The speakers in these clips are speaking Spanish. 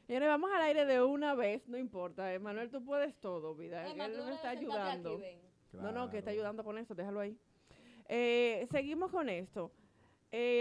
Señores, vamos al aire de una vez, no importa. Manuel, tú puedes todo, vida. Emma, Él tú me está debes sentarte aquí, ayudando. ven. No, que está Claro. ayudando con eso, déjalo ahí. Seguimos con esto.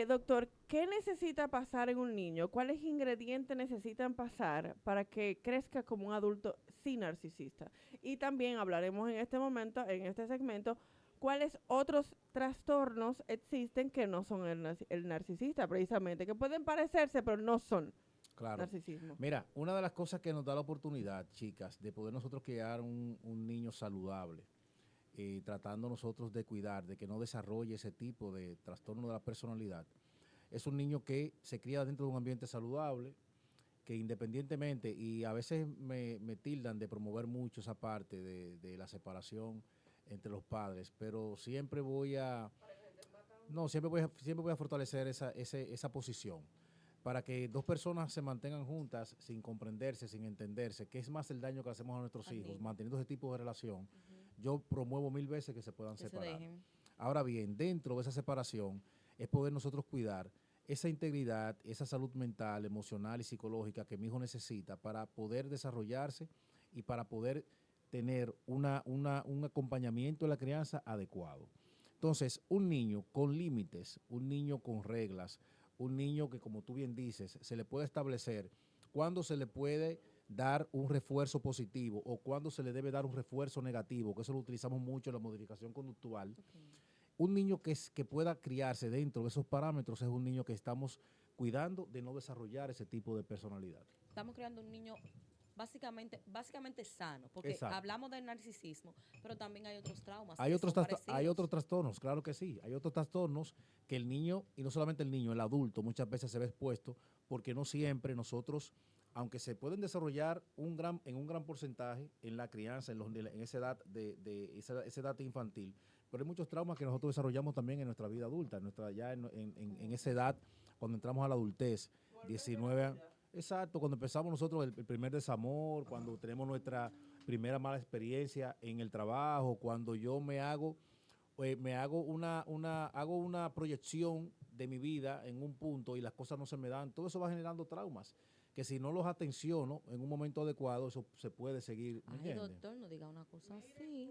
Doctor, ¿qué necesita pasar en un niño? ¿Cuáles ingredientes necesitan pasar para que crezca como un adulto sin narcisista? Y también hablaremos en este momento, en este segmento, cuáles otros trastornos existen que no son el narcisista, precisamente, que pueden parecerse, pero no son Claro. narcisismo. Mira, una de las cosas que nos da la oportunidad, chicas, de poder nosotros crear un niño saludable, tratando nosotros de cuidar, de que no desarrolle ese tipo de trastorno de la personalidad, es un niño que se cría dentro de un ambiente saludable, que independientemente, y a veces me tildan de promover mucho esa parte de la separación entre los padres, pero siempre voy a, no, siempre voy a fortalecer esa posición para que dos personas se mantengan juntas sin comprenderse, sin entenderse, que es más el daño que hacemos a nuestros Al hijos, niño. manteniendo ese tipo de relación. Ujú. Yo promuevo mil veces que se puedan Que se separar. dejen. Ahora bien, dentro de esa separación es poder nosotros cuidar esa integridad, esa salud mental, emocional y psicológica que mi hijo necesita para poder desarrollarse y para poder tener un acompañamiento de la crianza adecuado. Entonces, un niño con límites, un niño con reglas, un niño que, como tú bien dices, se le puede establecer cuándo se le puede dar un refuerzo positivo o cuándo se le debe dar un refuerzo negativo, que eso lo utilizamos mucho en la modificación conductual. Okay. Un niño que pueda criarse dentro de esos parámetros es un niño que estamos cuidando de no desarrollar ese tipo de personalidad. Estamos creando un niño básicamente sano, porque Exacto. hablamos del narcisismo, pero también hay otros traumas Hay que otros, son hay otros parecidos. trastornos, claro que sí. Hay otros trastornos que el niño, y no solamente el niño, el adulto muchas veces se ve expuesto porque no siempre nosotros, aunque se pueden desarrollar en un gran porcentaje en la crianza, en esa edad esa edad infantil, pero hay muchos traumas que nosotros desarrollamos también en nuestra vida adulta, ya en esa edad, cuando entramos a la adultez, 19 Exacto, cuando empezamos nosotros el primer desamor, cuando tenemos nuestra primera mala experiencia en el trabajo, cuando yo me hago hago una proyección de mi vida en un punto y las cosas no se me dan, todo eso va generando traumas, que si no los atenciono en un momento adecuado, eso se puede seguir, ¿me Ay, entiendes? doctor, no diga una cosa así.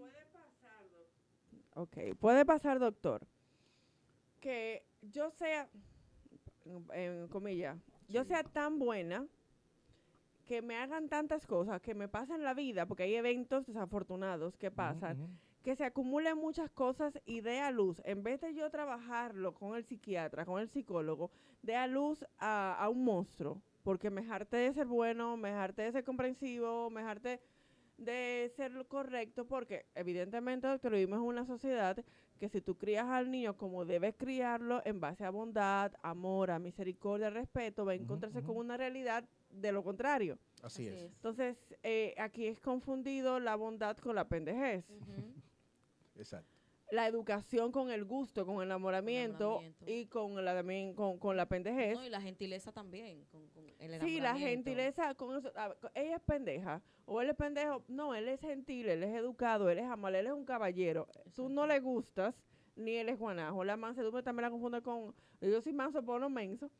Ok, puede pasar, doctor, que yo sea, en comillas, yo Sí. sea tan buena que me hagan tantas cosas, que me pasen la vida, porque hay eventos desafortunados que Ujú, pasan, ujú. que se acumulen muchas cosas y dé a luz, en vez de yo trabajarlo con el psiquiatra, con el psicólogo, dé a luz a un monstruo, porque me harté de ser bueno, me harté de ser comprensivo, me harté de ser lo correcto, porque evidentemente, doctor, vivimos en una sociedad que si tú crías al niño como debes criarlo, en base a bondad, amor, a misericordia, respeto, va a Ujú, encontrarse ujú. con una realidad de lo contrario. Así Así es. es. Entonces, aquí es confundido la bondad con la pendejez, Ujú. Exacto. la educación con el gusto, con el Con enamoramiento enamoramiento. y también con la No, y pendejez. la gentileza también, con el Sí, la enamoramiento. gentileza con eso. Ella es pendeja o él es pendejo. No, él es gentil, él es educado, él es amable, él es un caballero. Tú no Exacto. le gustas, ni él es guanajo. La mansedumbre también la confunde con. Yo soy manso por lo menso.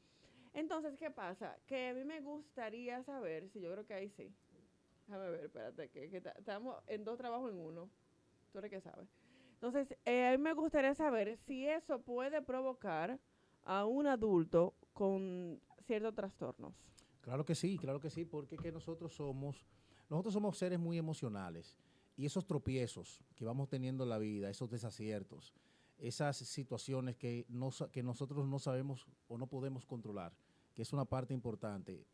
Entonces, ¿qué pasa? Que a mí me gustaría saber, si yo creo que ahí sí. Déjame ver, espérate, que estamos en dos trabajos en uno. Tú eres que sabes. Entonces, a mí me gustaría saber si eso puede provocar a un adulto con ciertos trastornos. Claro que sí, porque es que nosotros somos seres muy emocionales y esos tropiezos que vamos teniendo en la vida, esos desaciertos, esas situaciones que nosotros no sabemos o no podemos controlar, que es una parte importante.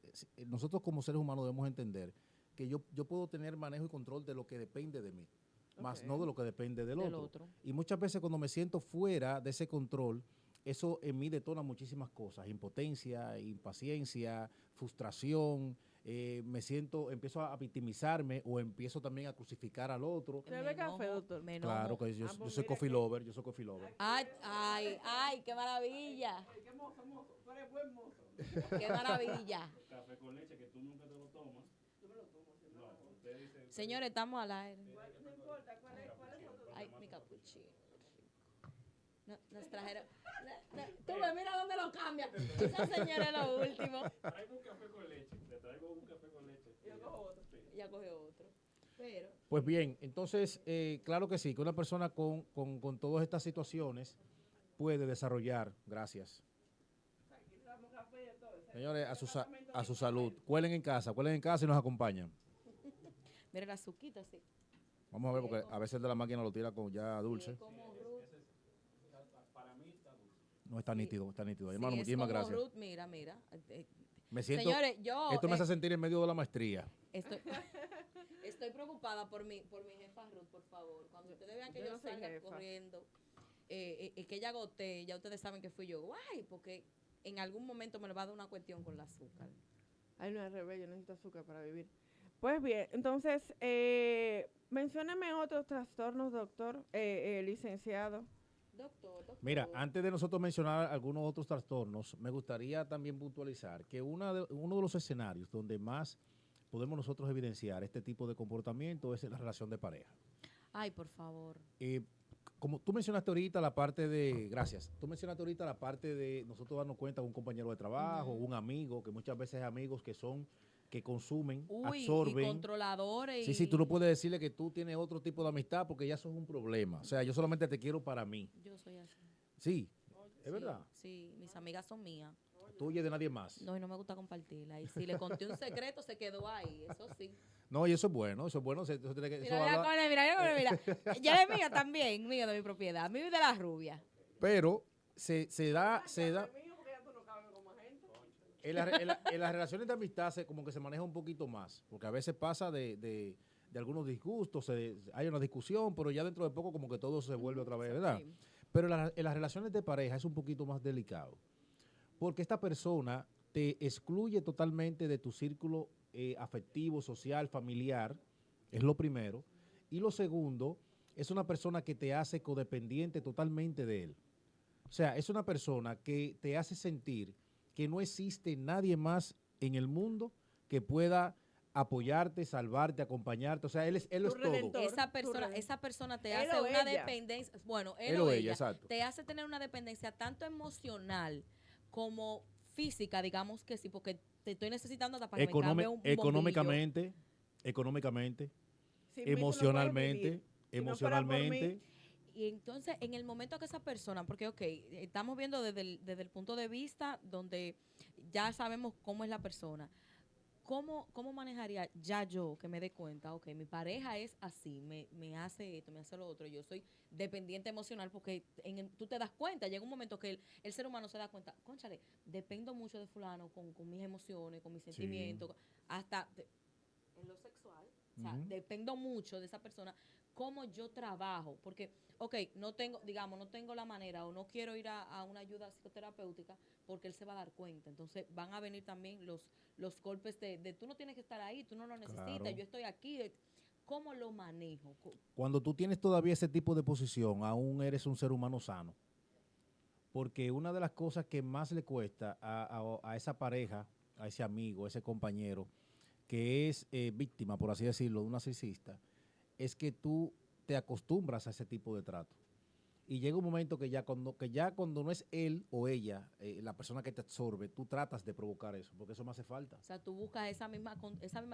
Nosotros como seres humanos debemos entender que yo puedo tener manejo y control de lo que depende de mí, Ok. más no de lo que depende del Del otro. otro. Y muchas veces cuando me siento fuera de ese control, eso en mí detona muchísimas cosas, impotencia, impaciencia, frustración, empiezo a victimizarme o empiezo también a crucificar al otro. ¿Usted Me ve café, enojo, doctor? me Claro enojo. que Ah, yo pues soy mire coffee que. lover, yo soy coffee lover. Ay, ay, ay, qué maravilla. Qué mozo, mozo. Tú eres buen mozo. Qué maravilla. Café con leche que tú nunca te lo tomas. Yo me lo tomo siempre. No, usted dice, Señores, estamos al aire. No importa, un ¿cuál es capuchino, otro? pero Ay, ¿qué más mi otro tiene? capuchino. Nos trajeron. Tú ves, mira dónde lo cambian. Esa señora es lo último. Traigo un café con leche, te traigo un café con ella coge otro. Pero Pues bien, entonces, claro que sí, que una persona con todas estas situaciones puede desarrollar, gracias. Señores, a su salud. Cuelen en casa y nos acompañan. mira la azuquita, sí. Vamos a ver, porque a veces el de la máquina lo tira con ya dulce. Como Ruth. No, está Sí. nítido, está nítido. Sí, Hermano, es muchísimas como gracias. Ruth, mira, mira. Me siento, Señores, yo esto me hace sentir en medio de la maestría. estoy, estoy preocupada por mi jefa Ruth, por favor. Cuando ustedes vean que Yo yo no soy salga jefa. corriendo, que ella gote, ya ustedes saben que fui yo. Guay, porque en algún momento me le va a dar una cuestión con el azúcar. Ay, no, al revés, yo necesito azúcar para vivir. Pues bien, entonces, mencióneme otros trastornos, doctor, licenciado. Doctor. Mira, antes de nosotros mencionar algunos otros trastornos, me gustaría también puntualizar que uno de los escenarios donde más podemos nosotros evidenciar este tipo de comportamiento es en la relación de pareja. Ay, por favor. Como tú mencionaste ahorita la parte de, gracias, tú mencionaste ahorita la parte de nosotros darnos cuenta de un compañero de trabajo, un amigo, que muchas veces amigos que consumen, Uy, y absorben. controladores. Sí, tú no puedes decirle que tú tienes otro tipo de amistad porque ya eso es un problema. O sea, yo solamente te quiero para mí. Yo soy así. Sí, es Sí, verdad. Sí, mis amigas son mías. Tuya y de nadie más. No, y no me gusta compartirla. Y si le conté un secreto, se quedó ahí. Eso sí. No, y eso es bueno, eso es bueno. Eso tiene que, eso Mira, habla- mira. Ya es mía también, mío de mi propiedad. Mío y de la rubia. pero se da, en las relaciones de amistad como que se maneja un poquito más, porque a veces pasa de algunos disgustos, hay una discusión, pero ya dentro de poco como que todo se vuelve otra vez, ¿verdad? Sí. Pero en las relaciones de pareja es un poquito más delicado, porque esta persona te excluye totalmente de tu círculo afectivo, social, familiar, es lo primero, y lo segundo, es una persona que te hace codependiente totalmente de él. O sea, es una persona que te hace sentir que no existe nadie más en el mundo que pueda apoyarte, salvarte, acompañarte. O sea, él es todo. redentor. Esa persona te Él hace o una ella. dependencia, bueno, Él o ella, exacto. te hace tener una dependencia tanto emocional como física, digamos que sí, porque te estoy necesitando hasta para que me cambie un bombillo. Económicamente, Sin mí tú no puedes emocionalmente, vivir. Si no fuera por mí, Y entonces, en el momento que esa persona, porque, ok, estamos viendo desde el punto de vista donde ya sabemos cómo es la persona. ¿Cómo manejaría ya yo que me dé cuenta? Ok, mi pareja es así, me hace esto, me hace lo otro. Yo soy dependiente emocional porque tú te das cuenta, llega un momento que el ser humano se da cuenta, cónchale, dependo mucho de fulano con mis emociones, con mis sentimientos, hasta en lo sexual. O sea, dependo mucho de esa persona, cómo yo trabajo, porque, ok, no tengo la manera o no quiero ir a una ayuda psicoterapéutica porque él se va a dar cuenta. Entonces van a venir también los golpes de tú no tienes que estar ahí, tú no lo necesitas, Claro. yo estoy aquí. ¿Cómo lo manejo? Cuando tú tienes todavía ese tipo de posición, aún eres un ser humano sano. Porque una de las cosas que más le cuesta a esa pareja, a ese amigo, a ese compañero, que es víctima, por así decirlo, de un narcisista, es que tú te acostumbras a ese tipo de trato. Y llega un momento que ya cuando no es él o ella, la persona que te absorbe, tú tratas de provocar eso, porque eso me hace falta. O sea, tú buscas esa misma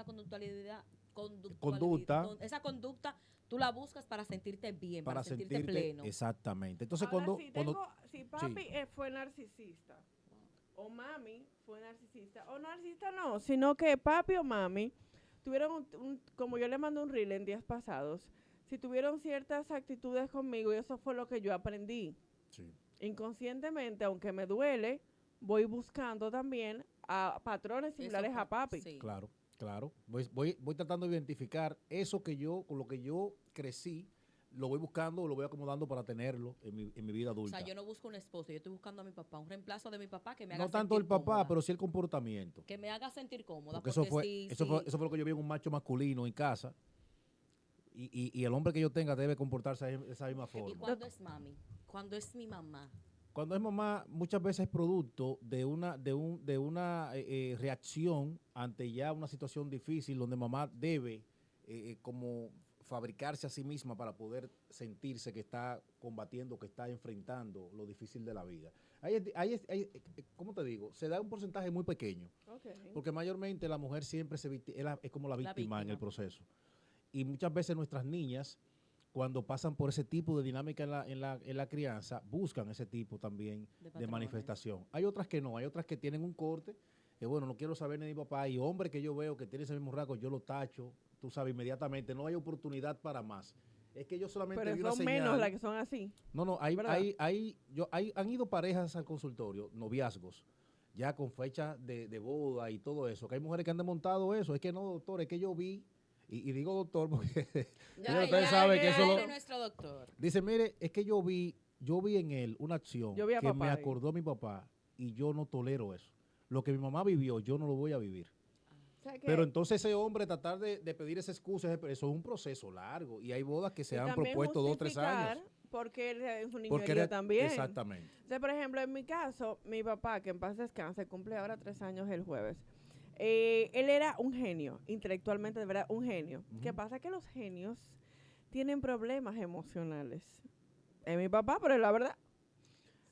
conductualidad, Conducta. esa conducta, tú la buscas para sentirte bien, para sentirte sentirte pleno. exactamente. Entonces ahora, cuando si papi fue narcisista, o mami fue narcisista, o narcisista no, sino que papi o mami tuvieron, como yo le mando un reel en días pasados, si tuvieron ciertas actitudes conmigo, y eso fue lo que yo aprendí. sí. Inconscientemente, aunque me duele, voy buscando también a patrones similares a papi. Sí. Claro. Voy tratando de identificar eso con lo que yo crecí, lo voy buscando, lo voy acomodando para tenerlo en mi vida O adulta. sea, yo no busco un esposo, yo estoy buscando a mi papá, un reemplazo de mi papá que me haga No sentir tanto el papá, cómoda, pero sí el comportamiento. que me haga sentir cómoda. Porque eso fue sí. lo que yo vi en un macho masculino en casa. Y el hombre que yo tenga debe comportarse de esa misma ¿Y forma. cuándo es mami? ¿Cuándo es mi mamá? Cuando es mamá, muchas veces es producto de una reacción ante ya una situación difícil donde mamá debe como fabricarse a sí misma para poder sentirse que está combatiendo, que está enfrentando lo difícil de la vida. ¿Cómo te digo? Se da un porcentaje muy pequeño, Okay. porque mayormente la mujer siempre es como la La víctima en el víctima. proceso. Y muchas veces nuestras niñas, cuando pasan por ese tipo de dinámica en la crianza, buscan ese tipo también De de patrones. manifestación. Hay otras que no, hay otras que tienen un corte, que bueno, no quiero saber ni de mi papá, y hombre que yo veo que tiene ese mismo rasgo, yo lo tacho, tú sabes, inmediatamente, no hay oportunidad para más. Es que yo solamente Pero vi una son menos señal. las que son así. No, ¿Verdad? han ido parejas al consultorio, noviazgos, ya con fecha de boda y todo eso, que hay mujeres que han desmontado eso. Es que no, doctor, es que yo vi, y digo doctor porque Ya, ustedes ya, saben ya, que eso ya, lo, Eres nuestro doctor. dice, mire, es que yo vi en él una acción Yo vi a que papá me ahí. acordó a mi papá y yo no tolero eso. Lo que mi mamá vivió, yo no lo voy a vivir. O sea que- Pero entonces ese hombre tratar de pedir esa excusa, eso es un proceso largo. Y hay bodas que se y han también propuesto 2 o 3 justificar años. porque él es un niño Porque herido también. Exactamente. O sea, por ejemplo, en mi caso, mi papá, que en paz descanse, cumple ahora 3 años el jueves. Él era un genio, intelectualmente, de verdad, un genio. ¿Qué Ujú. pasa? Que los genios tienen problemas emocionales. Es mi papá, pero la verdad,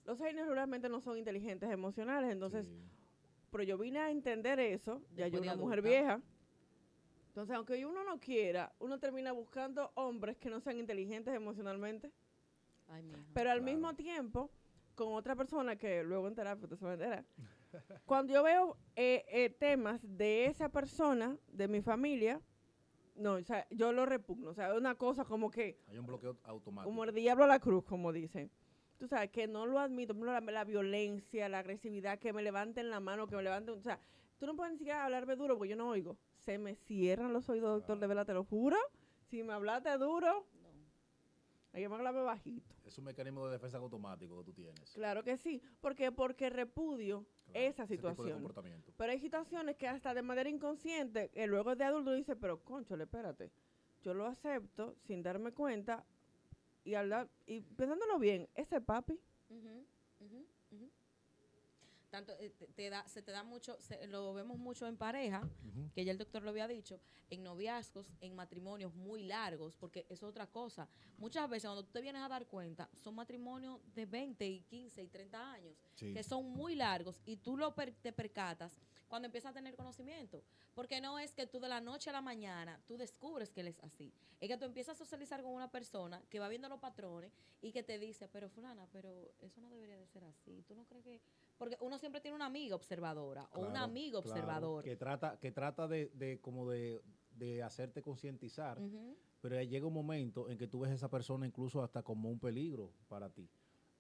los genios realmente no son inteligentes emocionales. Entonces, Sí. pero yo vine a entender eso, ya yo Después de una mujer adulta. vieja. Entonces, aunque uno no quiera, uno termina buscando hombres que no sean inteligentes emocionalmente. Ay, mija. Pero al Claro. mismo tiempo, con otra persona que luego en terapia usted se va a enterar, cuando yo veo temas de esa persona, de mi familia, no, o sea, yo lo repugno. O sea, es una cosa como que, Hay un bloqueo automático. como el diablo a la cruz, como dicen. Tú sabes, que no lo admito. Por ejemplo, la violencia, la agresividad, que me levanten la mano, que me levanten. O sea, tú no puedes ni siquiera hablarme duro porque yo no oigo. Se me cierran los oídos, doctor, de verdad, te lo juro. Si me hablaste duro, No. hay que hablarme bajito. Es un mecanismo de defensa automático que tú tienes. Claro que sí. ¿Por qué? Porque repudio Claro, esa ese tipo de situación. comportamiento. Pero hay situaciones que hasta de manera inconsciente, luego de adulto dice, pero conchole, espérate. Yo lo acepto sin darme cuenta y pensándolo bien, ese papi, Ujú, ujú, ujú. Tanto se te da mucho, lo vemos mucho en pareja, Ujú. que ya el doctor lo había dicho, en noviazgos, en matrimonios muy largos, porque es otra cosa. Muchas veces cuando tú te vienes a dar cuenta, son matrimonios de 20 y 15 y 30 años, Sí. que son muy largos y tú te percatas cuando empiezas a tener conocimiento. Porque no es que tú de la noche a la mañana tú descubres que él es así. Es que tú empiezas a socializar con una persona que va viendo los patrones y que te dice, pero fulana, pero eso no debería de ser así. ¿Tú no crees que...? Porque uno siempre tiene una amiga observadora o un Claro, amigo claro, observador. que trata de hacerte concientizar, Ujú. pero ahí llega un momento en que tú ves a esa persona incluso hasta como un peligro para ti,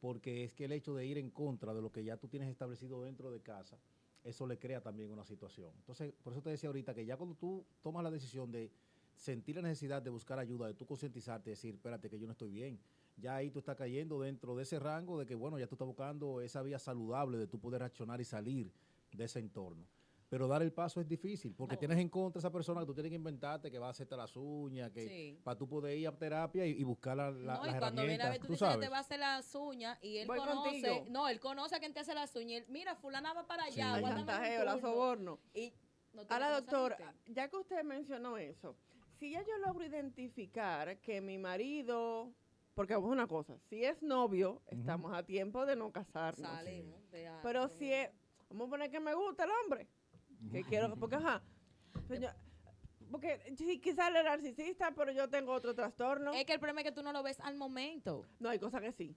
porque es que el hecho de ir en contra de lo que ya tú tienes establecido dentro de casa, eso le crea también una situación. Entonces, por eso te decía ahorita que ya cuando tú tomas la decisión de sentir la necesidad de buscar ayuda, de tú concientizarte, decir, espérate que yo no estoy bien, ya ahí tú estás cayendo dentro de ese rango de que, bueno, ya tú estás buscando esa vía saludable de tú poder accionar y salir de ese entorno. Pero dar el paso es difícil, porque No. tienes en contra a esa persona que tú tienes que inventarte, que va a hacerte las uñas, que Sí. para tú poder ir a terapia y buscar No, las y cuando viene a herramientas, ver, tú tú dices que sabes. te va a hacer las uñas y él Voy conoce, contigo. no, él conoce a quien te hace las uñas. Y él, mira, fulana va para allá, Sí. al guárdame un chantajeo, la turno. soborno. Y no tiene Ahora, cómo doctor, salirte. ya que usted mencionó eso, si ya yo logro identificar que mi marido, porque vamos a una cosa, si es novio, estamos a tiempo de no casarnos. Salimos. Pero si es, vamos a poner que me gusta el hombre, que quiero, porque ajá, señor, porque sí, quizás él es narcisista, pero yo tengo otro trastorno. Es que el problema es que tú no lo ves al momento. No, hay cosas que sí.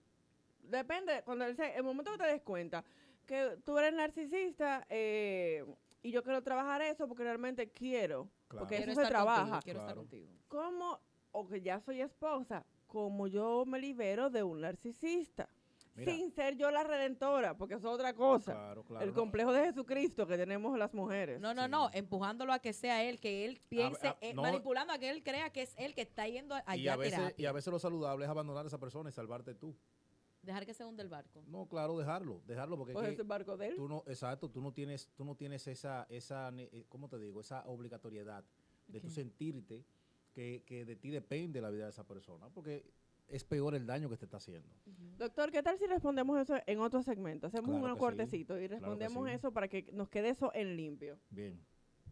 Depende, cuando el momento que te des cuenta que tú eres narcisista y yo quiero trabajar eso porque realmente quiero, Claro. porque Quiero eso se estar contigo, trabaja. quiero estar Claro. contigo. ¿Cómo, o que ya soy esposa, cómo yo me libero de un narcisista? Mira. Sin ser yo la redentora, porque eso es otra cosa. Claro, claro. El no. complejo de Jesucristo que tenemos las mujeres. No, no, Sí. no, empujándolo a que sea él, que él piense, no. manipulando a que él crea que es él que está yendo allá Y a a veces, terapia. lo saludable es abandonar a esa persona y salvarte tú. Dejar que se hunde el barco. No, claro, dejarlo, porque Pues es es el que barco de él. tú no, exacto, tú no tienes ¿cómo te digo? Esa obligatoriedad de tú Ok. sentirte que de ti depende la vida de esa persona, porque es peor el daño que te está haciendo. Doctor, ¿qué tal si respondemos eso en otro segmento? Hacemos Claro unos que sí, cortecitos y claro que respondemos sí. eso para que nos quede eso en limpio. Bien.